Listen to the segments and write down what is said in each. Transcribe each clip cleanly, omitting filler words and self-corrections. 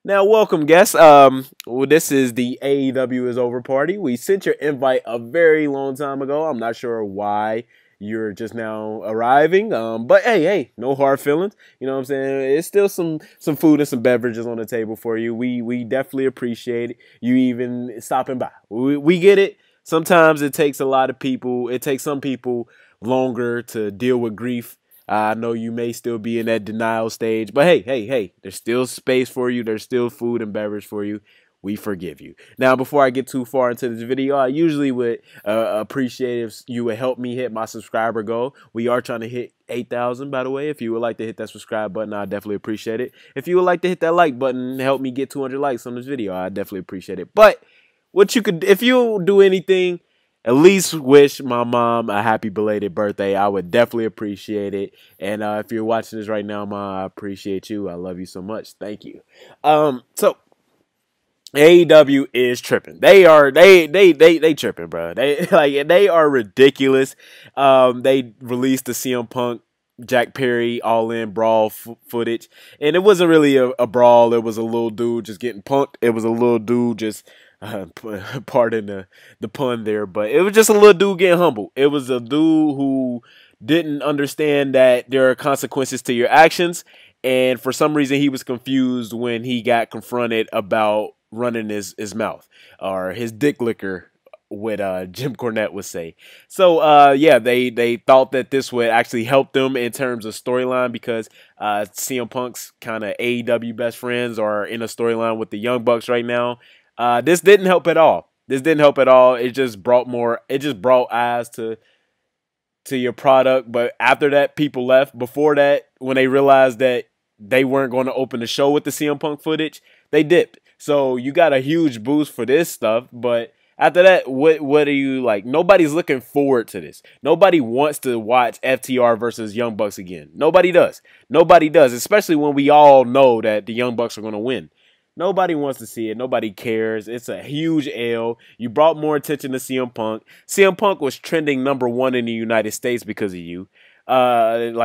Now, welcome, guests. This is the AEW is over party. We sent your invite a very long time ago. I'm not sure why you're just now arriving. But hey, no hard feelings. You know what I'm saying? It's still some food and some beverages on the table for you. We definitely appreciate you even stopping by. We get it. Sometimes it takes a lot of people. It takes some people longer to deal with grief. I know you may still be in that denial stage, but hey, there's still space for you. There's still food and beverage for you. We forgive you. Now, before I get too far into this video, I usually would appreciate if you would help me hit my subscriber goal. We are trying to hit 8,000, by the way. If you would like to hit that subscribe button, I definitely appreciate it. If you would like to hit that like button, help me get 200 likes on this video, I definitely appreciate it. But what you could, if you do anything, at least wish my mom a happy belated birthday. I would definitely appreciate it. And if you're watching this right now, Mom, I appreciate you. I love you so much. Thank you. So AEW is tripping. They tripping, bro. They are ridiculous. They released the CM Punk Jack Perry All In brawl footage, and it wasn't really a brawl. It was a little dude just getting punked. It was a little dude just pardon the pun there, but it was just a little dude getting humbled. It was a dude who didn't understand that there are consequences to your actions, and for some reason he was confused when he got confronted about running his mouth or his dick liquor, what Jim Cornette would say. So yeah, they thought that this would actually help them in terms of storyline because CM Punk's kind of AEW best friends are in a storyline with the Young Bucks right now. This didn't help at all. This didn't help at all. It just brought more. It just brought eyes to your product. But after that, people left. Before that, when they realized that they weren't going to open the show with the CM Punk footage, they dipped. So you got a huge boost for this stuff. But after that, what are you like? Nobody's looking forward to this. Nobody wants to watch FTR versus Young Bucks again. Nobody does. Nobody does, especially when we all know that the Young Bucks are going to win. Nobody wants to see it. Nobody cares. It's a huge L. You brought more attention to CM Punk. CM Punk was trending #1 in the United States because of you. And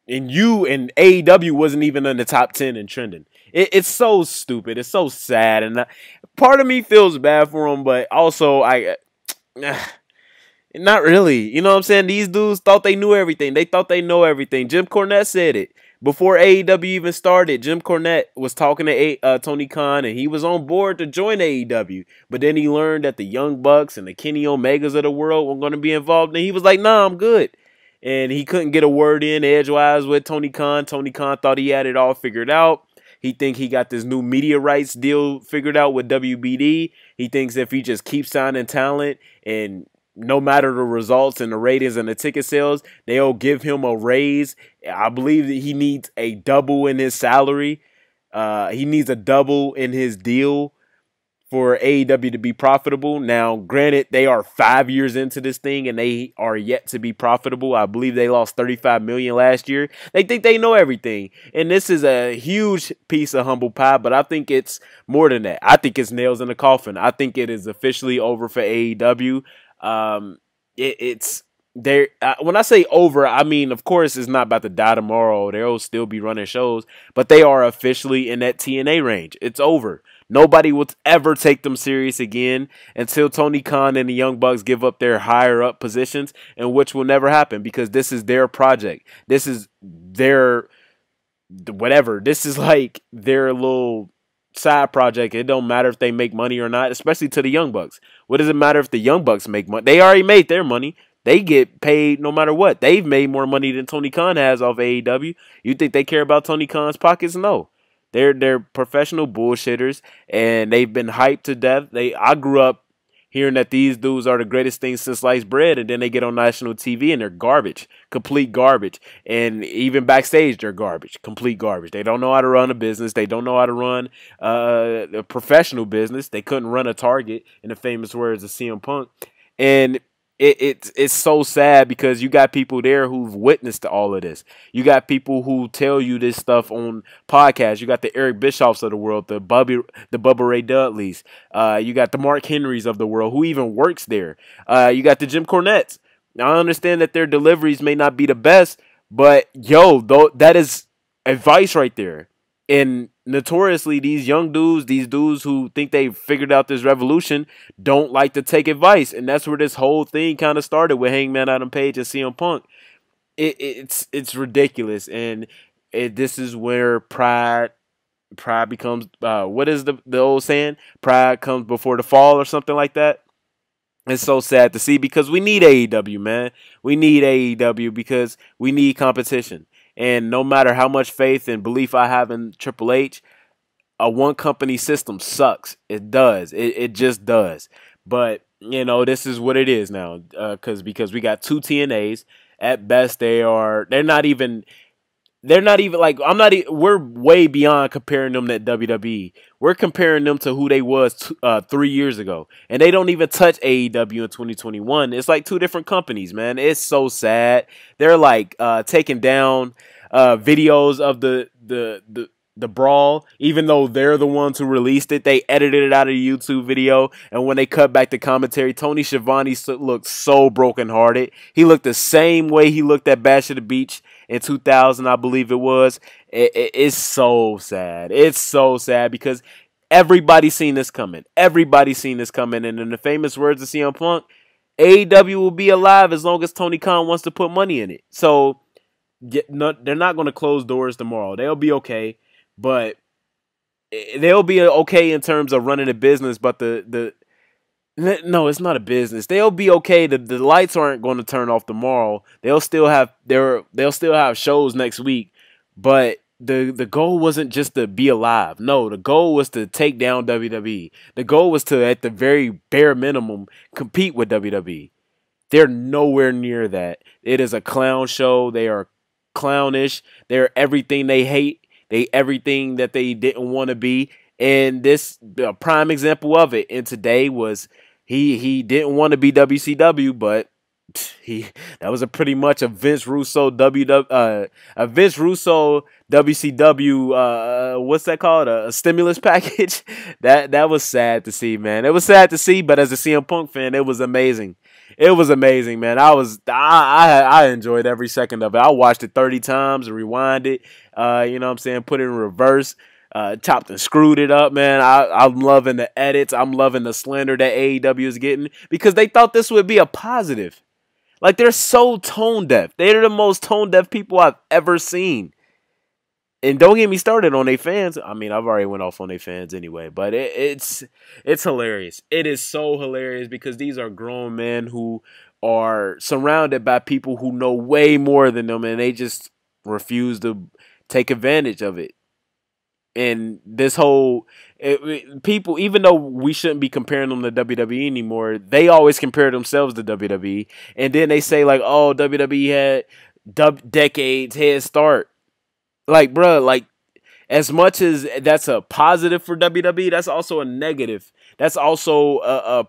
you and AEW wasn't even in the top 10 and trending. It's so stupid. It's so sad. And part of me feels bad for him, but also not really. You know what I'm saying? These dudes thought they knew everything. They thought they know everything. Jim Cornette said it. Before AEW even started, Jim Cornette was talking to Tony Khan, and he was on board to join AEW. But then he learned that the Young Bucks and the Kenny Omegas of the world were going to be involved, and he was like, nah, I'm good. And he couldn't get a word in edgewise with Tony Khan. Tony Khan thought he had it all figured out. He thinks he got this new media rights deal figured out with WBD. He thinks if he just keeps signing talent and no matter the results and the ratings and the ticket sales, they'll give him a raise. I believe that he needs a double in his salary. He needs a double in his deal for AEW to be profitable. Now, granted, they are 5 years into this thing and they are yet to be profitable. I believe they lost $35 million last year. They think they know everything. And this is a huge piece of humble pie, but I think it's more than that. I think it's nails in the coffin. I think it is officially over for AEW. It's there. When I say over, I mean, of course, it's not about to die tomorrow. They'll still be running shows, but they are officially in that TNA range. It's over. Nobody will ever take them serious again until Tony Khan and the Young Bucks give up their higher up positions, and which will never happen because this is their project. This is their whatever. This is like their little side project. It don't matter if they make money or not, especially to the Young Bucks. What does it matter if the Young Bucks make money? They already made their money. They get paid no matter what. They've made more money than Tony Khan has off AEW. You think they care about Tony Khan's pockets? No. They're professional bullshitters, and they've been hyped to death. I grew up hearing that these dudes are the greatest things since sliced bread, and then they get on national TV and they're garbage, complete garbage. And even backstage, they're garbage, complete garbage. They don't know how to run a business. They don't know how to run a professional business. They couldn't run a Target, in the famous words of CM Punk. And it's so sad because you got people there who've witnessed all of this. You got people who tell you this stuff on podcasts. You got the Eric Bischoffs of the world, the Bubba Ray Dudleys. You got the Mark Henrys of the world who even works there. You got the Jim Cornettes. Now, I understand that their deliveries may not be the best, but yo, that is advice right there. And notoriously, these young dudes, these dudes who think they figured out this revolution, don't like to take advice. And that's where this whole thing kind of started with Hangman Adam Page and CM Punk. It's ridiculous. And this is where pride becomes, what is the old saying? Pride comes before the fall or something like that. It's so sad to see because we need AEW, man. We need AEW because we need competition. And no matter how much faith and belief I have in Triple H, a one company system sucks. It does. It just does. But you know, this is what it is now. Because we got two TNAs. At best, they're not even like we're way beyond comparing them to WWE. We're comparing them to who they was 3 years ago, and they don't even touch AEW in 2021. It's like two different companies, man. It's so sad. They're like taking down videos of the brawl, even though they're the ones who released it. They edited it out of the YouTube video, and when they cut back the commentary, Tony Schiavone looked so brokenhearted. He looked the same way he looked at Bash at the Beach in 2000, I believe it was. It's so sad. It's so sad because everybody's seen this coming. Everybody's seen this coming, and in the famous words of CM Punk, AEW will be alive as long as Tony Khan wants to put money in it. So they're not going to close doors tomorrow. They'll be okay. But they'll be okay in terms of running a business, but no, it's not a business. They'll be okay. The lights aren't going to turn off tomorrow. They'll still have shows next week. But the goal wasn't just to be alive. No, the goal was to take down WWE. The goal was to, at the very bare minimum, compete with WWE. They're nowhere near that. It is a clown show. They are clownish. They're everything they hate. They everything that they didn't want to be, and this a prime example of it. And today was he didn't want to be WCW, but that was a pretty much a Vince Russo WCW what's that called, a stimulus package. That was sad to see, man. It was sad to see, but as a CM Punk fan, it was amazing. It was amazing, man. I enjoyed every second of it. I watched it 30 times and rewind it. You know what I'm saying? Put it in reverse. Chopped and screwed it up, man. I'm loving the edits. I'm loving the slander that AEW is getting because they thought this would be a positive. Like, they're so tone deaf. They're the most tone deaf people I've ever seen. And don't get me started on their fans. I mean, I've already went off on their fans anyway, but it's hilarious. It is so hilarious because these are grown men who are surrounded by people who know way more than them, and they just refuse to take advantage of it. And this whole people, even though we shouldn't be comparing them to WWE anymore, they always compare themselves to WWE, and then they say like, "Oh, WWE had decades head start." Like, bruh, like, as much as that's a positive for WWE, that's also a negative. That's also a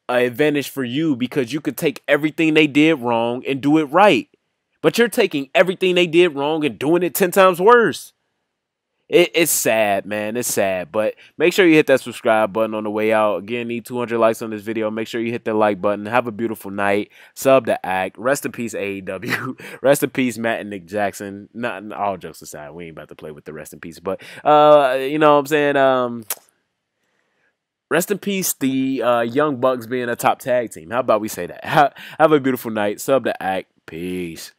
advantage for you because you could take everything they did wrong and do it right. But you're taking everything they did wrong and doing it 10 times worse. It's sad, man. It's sad. But make sure you hit that subscribe button on the way out. Again, need 200 likes on this video. Make sure you hit the like button. Have a beautiful night. Sub to Act. Rest in peace, AEW. Rest in peace, Matt and Nick Jackson. Not all jokes aside. We ain't about to play with the rest in peace. But, you know what I'm saying? Rest in peace, the Young Bucks being a top tag team. How about we say that? Have a beautiful night. Sub to Act. Peace.